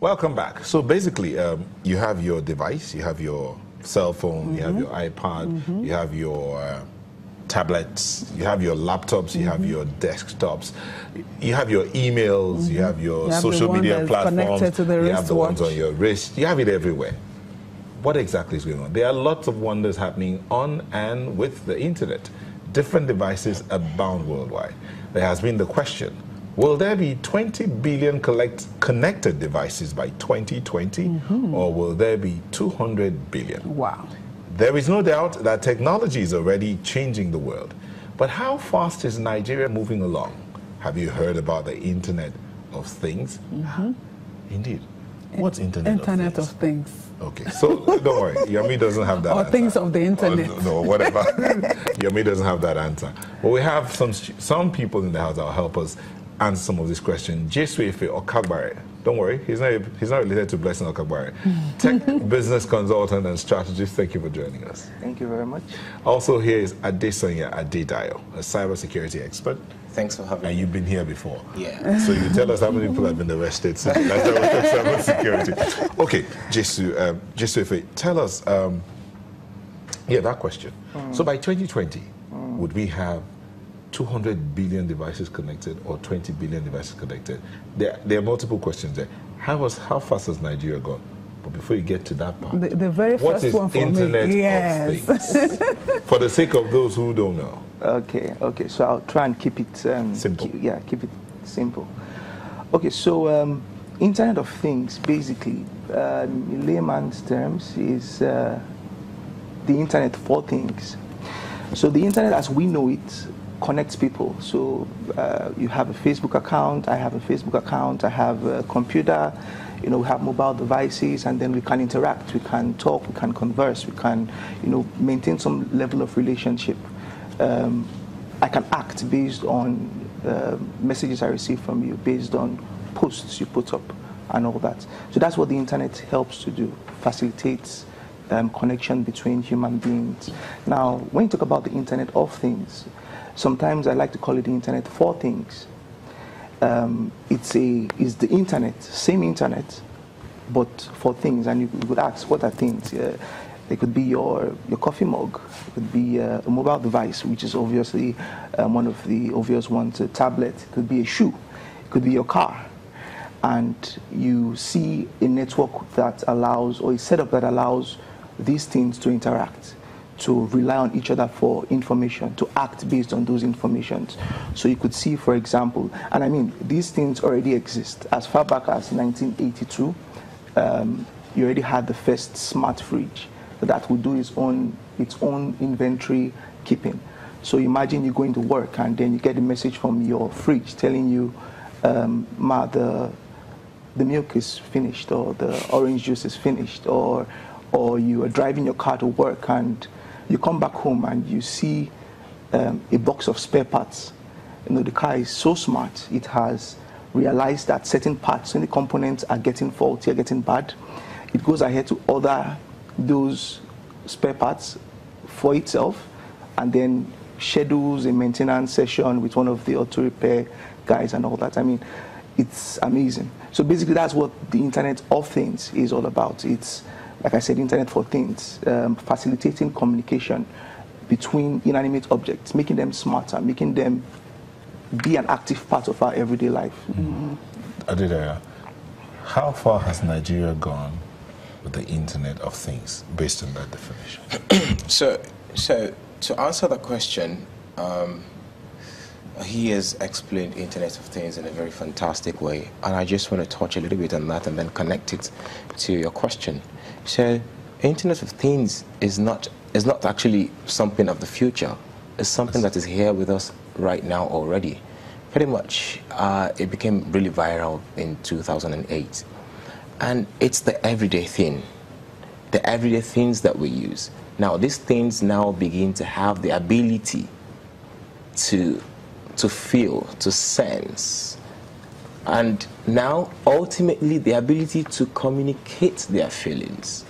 Welcome back. So basically, you have your device, you have your cell phone, you have your iPad, you have your tablets, you have your laptops, you have your desktops, you have your emails, you have your social media platforms, to the you have the ones on your wrist, you have it everywhere. What exactly is going on? There are lots of wonders happening on and with the internet. Different devices abound worldwide. There has been the question, will there be 20 billion connected devices by 2020, or will there be 200 billion? Wow. There is no doubt that technology is already changing the world. But how fast is Nigeria moving along? Have you heard about the Internet of Things? Indeed. What's Internet of Things? Okay, so don't worry, Yomi doesn't have that Or answer. things of the Internet. No, whatever. Yomi doesn't have that answer. But we have some people in the house that will help us answer some of these questions. Jesuefe Okagbare. Don't worry, he's not related to Blessing Okagbare. Tech business consultant and strategist, thank you for joining us. Thank you very much. Also here is Adesonya Adedayo, a cybersecurity expert. Thanks for having me. And you've been here before. Yeah. So you tell us how many people have been arrested since the last time we talked cybersecurity. Okay, Jesuefe, tell us, that question. So by 2020, would we have 200 billion devices connected or 20 billion devices connected? There are multiple questions there. How fast has Nigeria gone? But before you get to that part, the very first one for Internet me. Yes. of Things? For the sake of those who don't know. Okay. So I'll try and keep it simple. Keep it simple. Okay, so Internet of Things, basically, in layman's terms, is the Internet for things. So the Internet, as we know it, connects people. So you have a Facebook account, I have a Facebook account, I have a computer, we have mobile devices, and then we can interact, we can talk, we can converse, we can, maintain some level of relationship. I can act based on messages I receive from you, based on posts you put up and all that. So that's what the internet helps to do, facilitates connection between human beings. Now, when you talk about the Internet of Things, sometimes I like to call it the Internet for things. It's the internet, same internet, but for things. And you would ask, what are things? It could be your coffee mug. It could be a mobile device, which is obviously one of the obvious ones, a tablet. It could be a shoe. It could be your car. And you see a network that allows, or a setup that allows these things to interact, to rely on each other for information, to act based on those informations. So you could see, for example, and I mean, these things already exist. As far back as 1982, you already had the first smart fridge that would do its own inventory keeping. So imagine you going to work and then you get a message from your fridge telling you, Ma, the milk is finished, or the orange juice is finished, or you are driving your car to work and you come back home and you see a box of spare parts. The car is so smart, it has realized that certain parts, certain components are getting faulty, are getting bad. It goes ahead to order those spare parts for itself and then schedules a maintenance session with one of the auto repair guys and all that. I mean, it's amazing. So basically that's what the Internet of Things is all about. It's, like I said, Internet for things, facilitating communication between inanimate objects, making them smarter, making them be an active part of our everyday life. Adidaya, how far has Nigeria gone with the Internet of Things, based on that definition? So to answer the question, he has explained Internet of Things in a very fantastic way, and I just want to touch a little bit on that and then connect it to your question. So, Internet of Things is not actually something of the future. It's something that is here with us right now already. Pretty much, it became really viral in 2008. And it's the everyday thing, the everyday things that we use. Now, these things now begin to have the ability to feel, to sense, and now ultimately the ability to communicate their feelings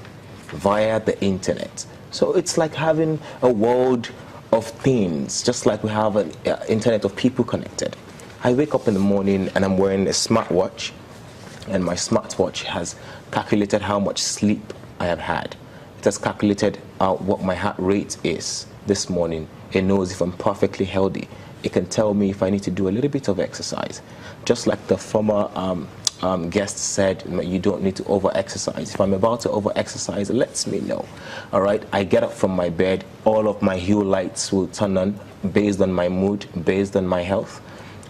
via the internet. So it's like having a world of things, just like we have an internet of people connected. I wake up in the morning and I'm wearing a smartwatch, and my smartwatch has calculated how much sleep I have had. It has calculated what my heart rate is this morning. It knows if I'm perfectly healthy. It can tell me if I need to do a little bit of exercise. Just like the former guest said, you don't need to over-exercise. If I'm about to over-exercise, it lets me know. All right, I get up from my bed, all of my hue lights will turn on based on my mood, based on my health.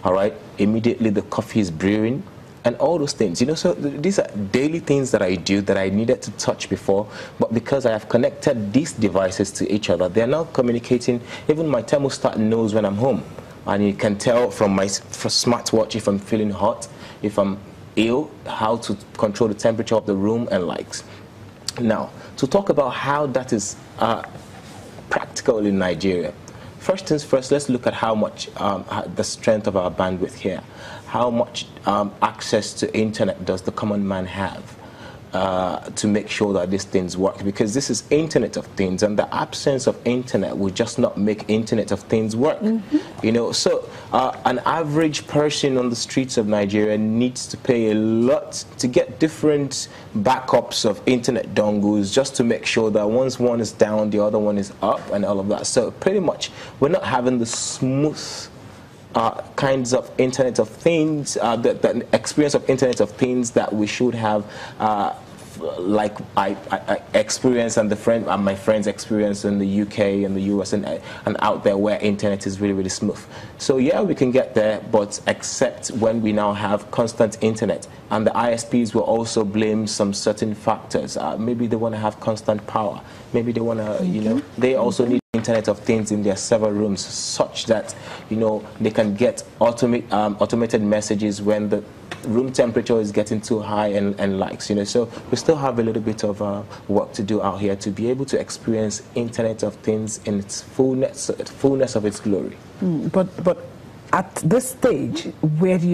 All right, immediately the coffee is brewing, and all those things, you know. So these are daily things that I do that I needed to touch before, but because I have connected these devices to each other, they're now communicating. Even my thermostat knows when I'm home, and you can tell from my smartwatch if I'm feeling hot, if I'm ill, how to control the temperature of the room and likes. Now, to talk about how that is practical in Nigeria, first things first, let's look at how much the strength of our bandwidth here. How much access to internet does the common man have to make sure that these things work? Because this is Internet of Things, and the absence of internet will just not make Internet of Things work. You know, so an average person on the streets of Nigeria needs to pay a lot to get different backups of internet dongles just to make sure that once one is down, the other one is up, and all of that. So pretty much, we're not having the smooth kinds of Internet of Things, the experience of Internet of Things that we should have, like I experience and my friends experience in the UK and the US and out there where internet is really, really smooth. So yeah, we can get there, but except when we now have constant internet. And the ISPs will also blame some certain factors. Maybe they want to have constant power. Maybe they want to, you know, they also need Internet of Things in their server rooms such that, you know, they can get automated messages when the room temperature is getting too high and likes, you know. So we still have a little bit of work to do out here to be able to experience Internet of Things in its fullness of its glory. But at this stage, where do you